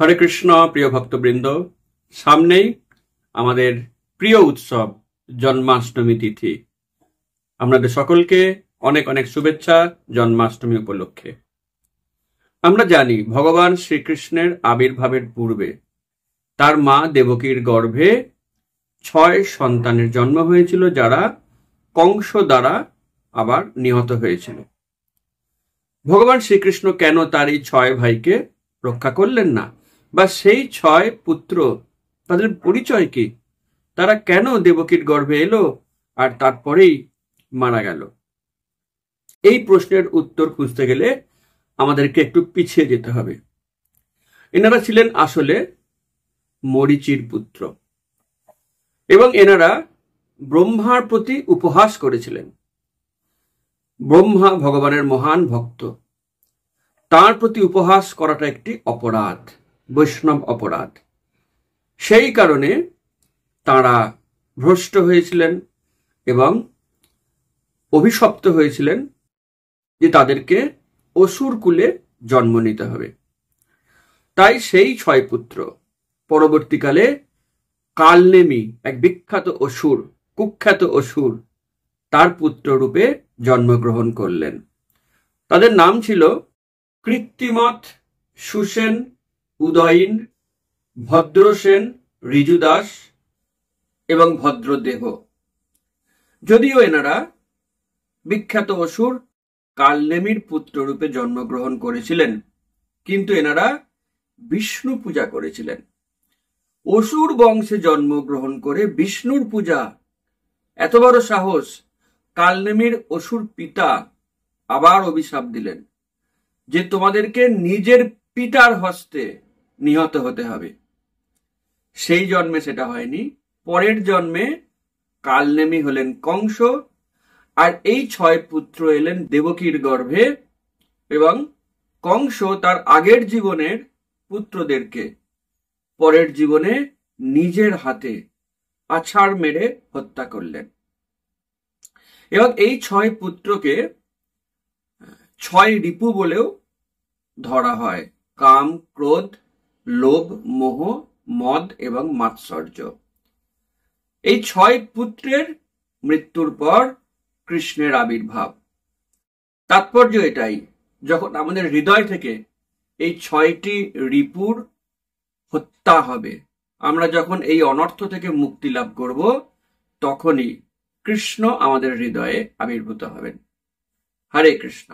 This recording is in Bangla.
হরে কৃষ্ণ। প্রিয় ভক্তবৃন্দ, সামনেই আমাদের প্রিয় উৎসব জন্মাষ্টমী তিথি। আপনাদের সকলকে অনেক অনেক শুভেচ্ছা জন্মাষ্টমী উপলক্ষে। আমরা জানি ভগবান শ্রীকৃষ্ণের আবির্ভাবের পূর্বে তার মা দেবকীর গর্ভে 6 সন্তানের জন্ম হয়েছিল, যারা কংস দ্বারা আবার নিহত হয়েছিল। ভগবান শ্রীকৃষ্ণ কেন তার এই 6 ভাইকে রক্ষা করলেন না, বা সেই 6 পুত্র তাদের পরিচয় কি, তারা কেন দেবকীর গর্ভে এলো আর তারপরেই মারা গেল? এই প্রশ্নের উত্তর খুঁজতে গেলে আমাদেরকে একটু পিছিয়ে যেতে হবে। এনারা ছিলেন আসলে মরীচির পুত্র, এবং এনারা ব্রহ্মার প্রতি উপহাস করেছিলেন। ব্রহ্মা ভগবানের মহান ভক্ত, তার প্রতি উপহাস করাটা একটি অপরাধ, বৈষ্ণব অপরাধ। সেই কারণে তারা ভ্রষ্ট হয়েছিলেন এবং অভিশপ্ত হয়েছিলেন যে তাদেরকে অসুর কুলে জন্ম নিতে হবে। তাই সেই 6 পুত্র পরবর্তীকালে কালনেমি, এক বিখ্যাত অসুর, কুখ্যাত অসুর, তার পুত্র রূপে জন্মগ্রহণ করলেন। তাদের নাম ছিল কৃত্তিমথ, সুসেন, উদয়ীন, ভদ্রসেন, ঋজুদাস এবং ভদ্রদেহ। যদিও এনারা বিখ্যাত অসুর কালনেমির পুত্র রূপে জন্মগ্রহণ করেছিলেন, কিন্তু এনারা বিষ্ণু পূজা করেছিলেন। অসুর বংশে জন্মগ্রহণ করে বিষ্ণুর পূজা, এত বড় সাহস! কালনেমির অসুর পিতা আবার অভিশাপ দিলেন যে তোমাদেরকে নিজের পিতার হস্তে নিহত হতে হবে। সেই জন্মে সেটা হয়নি। পরের জন্মে কালনেমি হলেন কংস, আর এই 6 পুত্র এলেন দেবকীর গর্ভে, এবং কংস তার আগের জীবনের পুত্রদেরকে পরের জীবনে নিজের হাতে আছাড় মেরে হত্যা করলেন। এবং এই 6 পুত্রকে 6 রিপু বলেও ধরা হয়: কাম, ক্রোধ, লোভ, মোহ, মদ এবং মাৎসর্য। এই 6 পুত্রের মৃত্যুর পর কৃষ্ণের আবির্ভাব। তাৎপর্য এটাই, যখন আমাদের হৃদয় থেকে এই 6টি রিপুর হত্যা হবে, আমরা যখন এই অনর্থ থেকে মুক্তি লাভ করব, তখনই কৃষ্ণ আমাদের হৃদয়ে আবির্ভূত হবেন। হরে কৃষ্ণ।